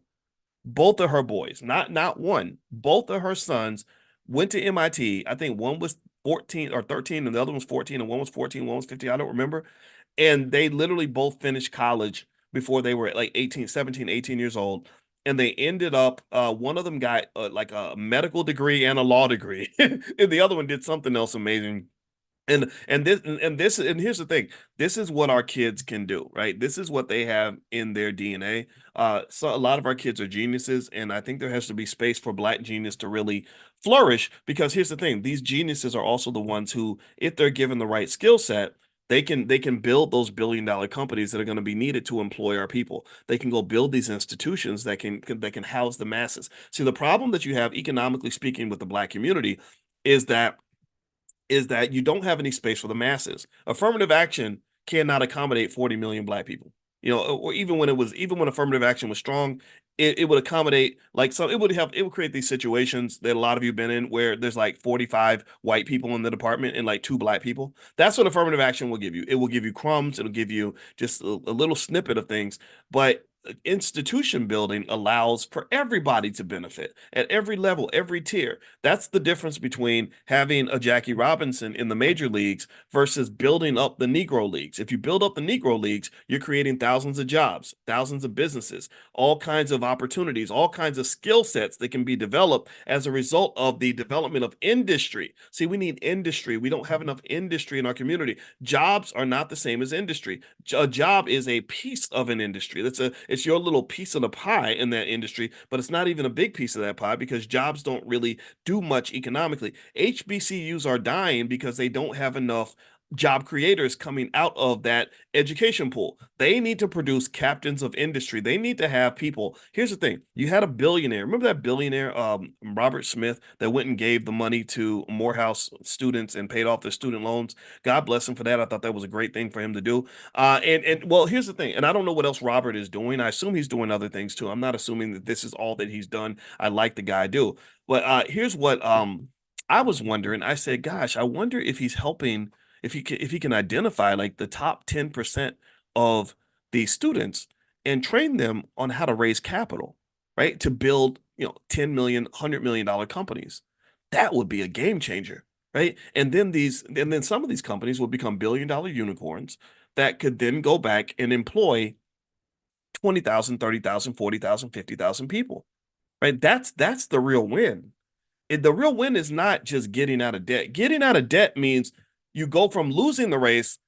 Both of her boys, not one, both of her sons went to MIT. I think one was 14 or 13 and the other was 14 and one was 14, one was 15. I don't remember. And they literally both finished college before they were like 18, 17, 18 years old. And they ended up, one of them got like a medical degree and a law degree, and the other one did something else amazing. And here's the thing, this is what our kids can do, right? This is what they have in their DNA. So a lot of our kids are geniuses, and I think there has to be space for Black genius to really flourish, because here's the thing, these geniuses are also the ones who, if they're given the right skill set, they can build those billion-dollar companies that are going to be needed to employ our people. They can go build these institutions that can house the masses. See, the problem that you have economically speaking with the Black community is that you don't have any space for the masses. Affirmative action cannot accommodate 40 million Black people. Or even when affirmative action was strong, it would accommodate like some it would create these situations that a lot of you have been in where there's like 45 white people in the department and like two Black people. That's what affirmative action will give you. It will give you crumbs, it'll give you just a little snippet of things, but institution building allows for everybody to benefit at every level, every tier. That's the difference between having a Jackie Robinson in the major leagues versus building up the Negro leagues. If you build up the Negro leagues, you're creating thousands of jobs, thousands of businesses, all kinds of opportunities, all kinds of skill sets that can be developed as a result of the development of industry. See, we need industry. We don't have enough industry in our community. Jobs are not the same as industry. A job is a piece of an industry. It's your little piece of the pie in that industry, but it's not even a big piece of that pie because jobs don't really do much economically. HBCUs are dying because they don't have enough job creators coming out of that education pool. They need to produce captains of industry. They need to have people. Here's the thing. You had a billionaire. Remember that billionaire, Robert Smith, that went and gave the money to Morehouse students and paid off their student loans? God bless him for that. I thought that was a great thing for him to do. And well, here's the thing. And I don't know what else Robert is doing. I assume he's doing other things too. I'm not assuming that this is all that he's done. I like the guy do. But here's what I was wondering. I said, gosh, I wonder if he's helping, if he can identify like the top 10% of these students and train them on how to raise capital, right? To build, 10 million, $100 million companies. That would be a game changer, right? And then some of these companies will become billion-dollar unicorns that could then go back and employ 20,000, 30,000, 40,000, 50,000 people, right? That's the real win. The real win is not just getting out of debt. Getting out of debt means you go from losing the race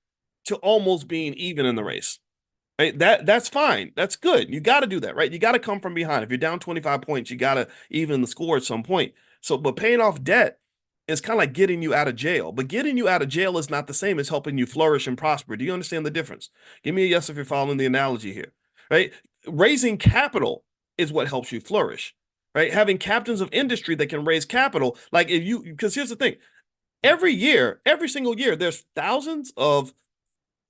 to almost being even in the race. Right? That's fine. That's good. You got to do that, right? You got to come from behind. If you're down 25 points, you got to even the score at some point. So, but paying off debt is kind of like getting you out of jail. But getting you out of jail is not the same as helping you flourish and prosper. Do you understand the difference? Give me a yes if you're following the analogy here, right? Raising capital is what helps you flourish, right? Having captains of industry that can raise capital, like if you, because here's the thing, every year, every single year, there's thousands of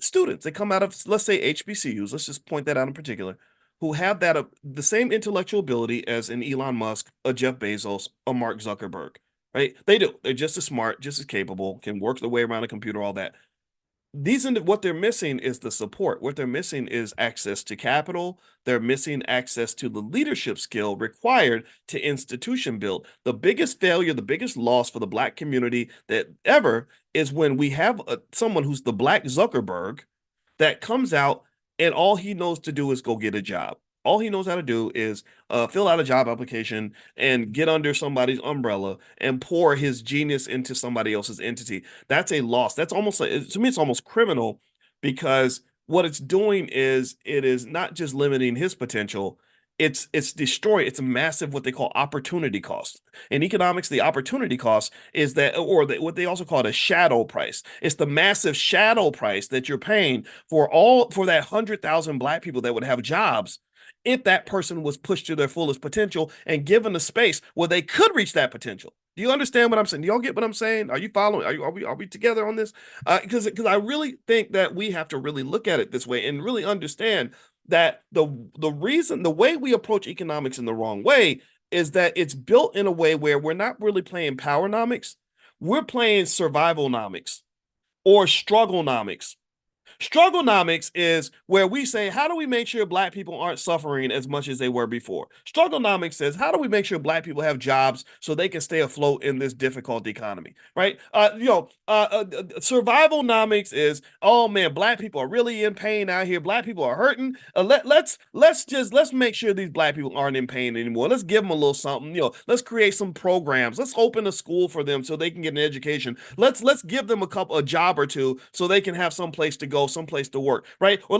students that come out of, let's say, HBCUs, let's just point that out in particular, who have that the same intellectual ability as an Elon Musk, a Jeff Bezos, a Mark Zuckerberg, right? They do. They're just as smart, just as capable, can work their way around a computer, all that. These what they're missing is the support. What they're missing is access to capital. They're missing access to the leadership skill required to institution build. The biggest failure, the biggest loss for the Black community that ever is when we have someone who's the Black Zuckerberg that comes out and all he knows to do is go get a job. All he knows how to do is fill out a job application and get under somebody's umbrella and pour his genius into somebody else's entity. That's a loss. That's almost like, to me, it's almost criminal because what it's doing is it is not just limiting his potential. It's destroying. It's a massive what they call opportunity cost. In economics, the opportunity cost is that, or what they also call it a shadow price. It's the massive shadow price that you're paying for that 100,000 Black people that would have jobs if that person was pushed to their fullest potential and given a space where they could reach that potential. Do you understand what I'm saying? Do y'all get what I'm saying? Are you following? Are we together on this? Because I really think that we have to really look at it this way and really understand that the way we approach economics in the wrong way is that it's built in a way where we're not really playing powernomics, we're playing survivalnomics or strugglenomics. Strugglenomics is where we say, how do we make sure Black people aren't suffering as much as they were before? Strugglenomics says, how do we make sure Black people have jobs so they can stay afloat in this difficult economy, right? Survivalnomics is, oh man, Black people are really in pain out here. Black people are hurting. Let's make sure these Black people aren't in pain anymore. Let's give them a little something. Let's create some programs. Let's open a school for them so they can get an education. Let's give them a job or two so they can have some place to go, someplace to work, right? Or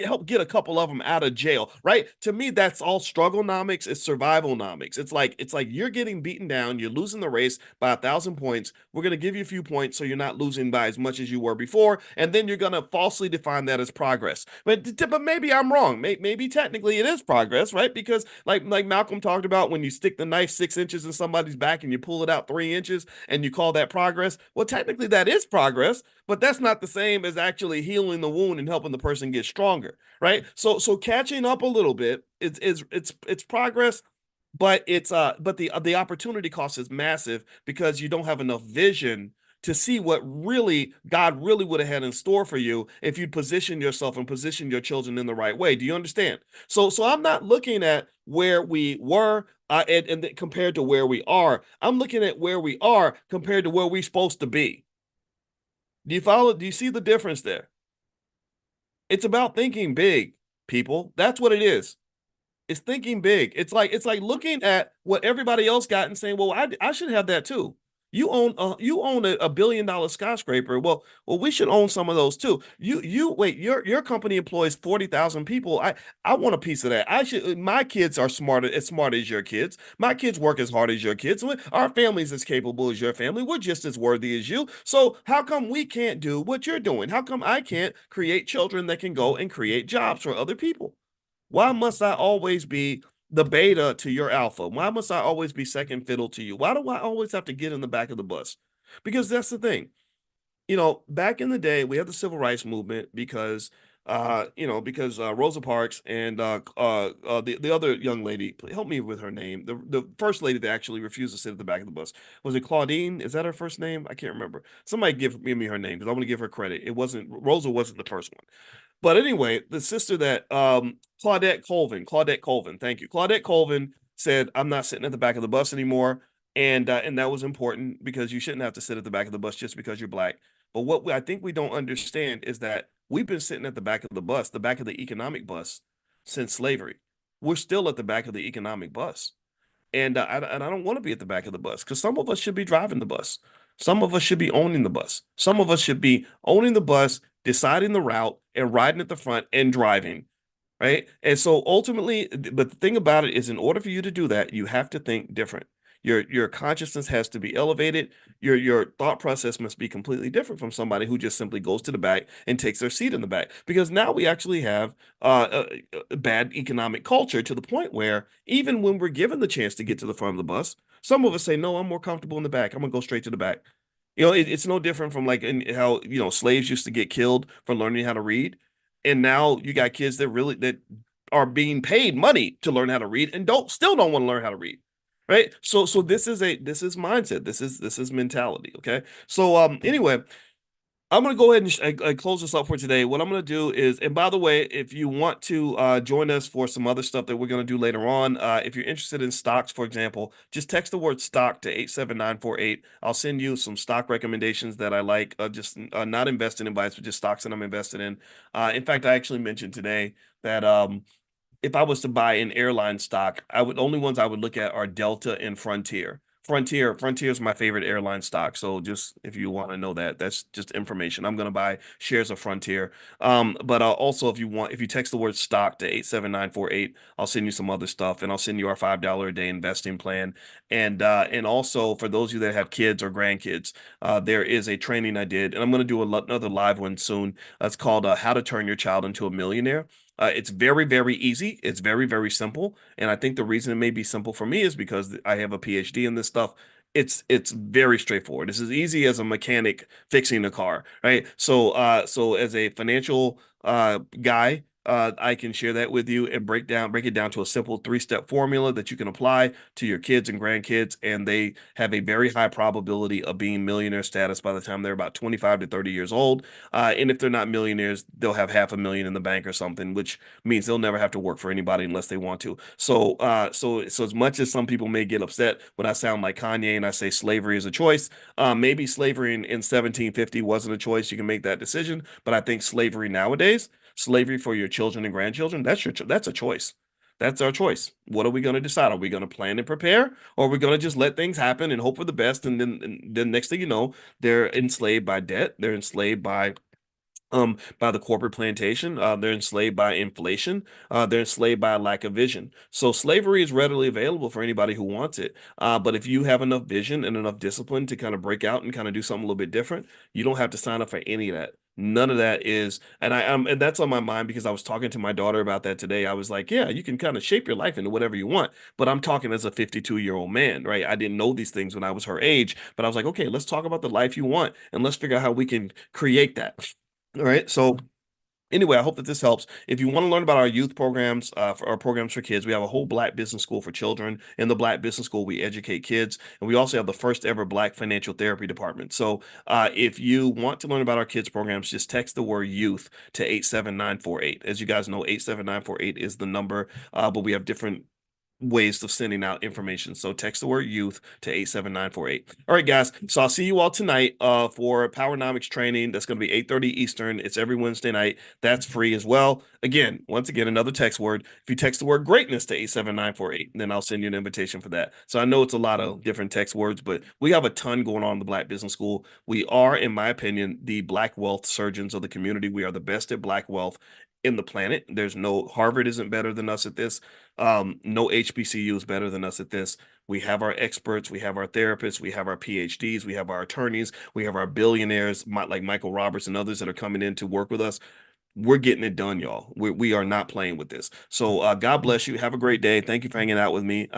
help get a couple of them out of jail, right? To me, that's all strugglenomics. It's survivalnomics. It's like you're getting beaten down, you're losing the race by 1,000 points. We're gonna give you a few points so you're not losing by as much as you were before, and then you're gonna falsely define that as progress. But maybe I'm wrong. Maybe technically it is progress, right? Because like Malcolm talked about, when you stick the knife 6 inches in somebody's back and you pull it out 3 inches and you call that progress. Well, technically that is progress, but that's not the same as actually healing the wound and helping the person get stronger, right? So catching up a little bit, it's progress, but the opportunity cost is massive because you don't have enough vision to see what really God really would have had in store for you if you'd position yourself and position your children in the right way. Do you understand? So I'm not looking at where we were and compared to where we are. I'm looking at where we are compared to where we're supposed to be. Do you follow? Do you see the difference there? It's about thinking big, people. That's what it is. It's thinking big. It's like looking at what everybody else got and saying, "Well, I should have that too." You own a $1 billion skyscraper. Well, we should own some of those too. You wait. Your company employs 40,000 people. I want a piece of that. I should. My kids are as smart as your kids. My kids work as hard as your kids. Our family's as capable as your family. We're just as worthy as you. So how come we can't do what you're doing? How come I can't create children that can go and create jobs for other people? Why must I always be the beta to your alpha? Why must I always be second fiddle to you? Why do I always have to get in the back of the bus? Because that's the thing. Back in the day, we had the civil rights movement because Rosa Parks and the other young lady, help me with her name, the first lady that actually refused to sit at the back of the bus. Was it Claudine? Is that her first name? I can't remember. Somebody give me her name because I want to give her credit. Rosa wasn't the first one. But anyway, the sister that Claudette Colvin, thank you. Claudette Colvin said, "I'm not sitting at the back of the bus anymore," and that was important because you shouldn't have to sit at the back of the bus just because you're Black. But what I think we don't understand is that we've been sitting at the back of the bus, the back of the economic bus, since slavery. We're still at the back of the economic bus. And I don't want to be at the back of the bus because some of us should be driving the bus. Some of us should be owning the bus. Some of us should be owning the bus, deciding the route, and riding at the front and driving. Right. And so ultimately, but the thing about it is, in order for you to do that, you have to think different. Your consciousness has to be elevated. Your thought process must be completely different from somebody who just simply goes to the back and takes their seat in the back. Because now we actually have a bad economic culture to the point where even when we're given the chance to get to the front of the bus, some of us say, "No, I'm more comfortable in the back. I'm gonna go straight to the back." It's no different from like in how slaves used to get killed for learning how to read, and now you got kids that are being paid money to learn how to read and don't want to learn how to read, right? So this is mindset, this is mentality. Okay, so anyway, I'm going to go ahead and close this up for today. What I'm going to do is, and by the way, if you want to join us for some other stuff that we're going to do later on, if you're interested in stocks, for example, just text the word stock to 87948. I'll send you some stock recommendations that I like, just not investing advice, but just stocks that I'm invested in. In fact, I actually mentioned today that if I was to buy an airline stock, only ones I would look at are Delta and Frontier. Frontier is my favorite airline stock. So just if you want to know that, that's just information. I'm going to buy shares of Frontier. But also if you text the word stock to 87948, I'll send you some other stuff, and I'll send you our $5 a day investing plan. And also for those of you that have kids or grandkids, there is a training I did, and I'm going to do another live one soon. It's called How to Turn Your Child into a Millionaire. It's very, very easy. It's very, very simple. And I think the reason it may be simple for me is because I have a PhD in this stuff. It's very straightforward. It's as easy as a mechanic fixing a car, right? So as a financial guy, I can share that with you and break it down to a simple three-step formula that you can apply to your kids and grandkids, and they have a very high probability of being millionaire status by the time they're about 25 to 30 years old. And if they're not millionaires, they'll have 500,000 in the bank or something, which means they'll never have to work for anybody unless they want to. So as much as some people may get upset when I sound like Kanye and I say slavery is a choice, maybe slavery in 1750 wasn't a choice. You can make that decision, but I think slavery nowadays, slavery for your children and grandchildren, that's a choice. That's our choice. What are we going to decide? Are we going to plan and prepare, or are we going to just let things happen and hope for the best? And then next thing you know, they're enslaved by debt. They're enslaved by the corporate plantation. They're enslaved by inflation. They're enslaved by a lack of vision. So slavery is readily available for anybody who wants it. But if you have enough vision and enough discipline to kind of break out and kind of do something a little bit different, you don't have to sign up for any of that. None of that is, and that's on my mind because I was talking to my daughter about that today. I was like, yeah, you can kind of shape your life into whatever you want, but I'm talking as a 52-year-old man, right? I didn't know these things when I was her age, but I was like, okay, let's talk about the life you want and let's figure out how we can create that. All right. So anyway, I hope that this helps. If you want to learn about our youth programs, for our programs for kids, we have a whole Black Business School for children. In the Black Business School, we educate kids, and we also have the first ever Black Financial Therapy Department. So, if you want to learn about our kids programs, just text the word youth to 87948. As you guys know, 87948 is the number, but we have different ways of sending out information. So text the word youth to 87948. All right, guys. So I'll see you all tonight for Powernomics training. That's going to be 8:30 Eastern. It's every Wednesday night. That's free as well. Once again, another text word. If you text the word greatness to 87948, then I'll send you an invitation for that. So I know it's a lot of different text words, but we have a ton going on in the Black Business School. We are, in my opinion, the Black wealth surgeons of the community. We are the best at Black wealth in the planet. There's no Harvard isn't better than us at this. No HBCU is better than us at this. We have our experts, we have our therapists, we have our PhDs, we have our attorneys, we have our billionaires like Michael Roberts and others that are coming in to work with us. We're getting it done, y'all. We are not playing with this. So God bless you. Have a great day. Thank you for hanging out with me.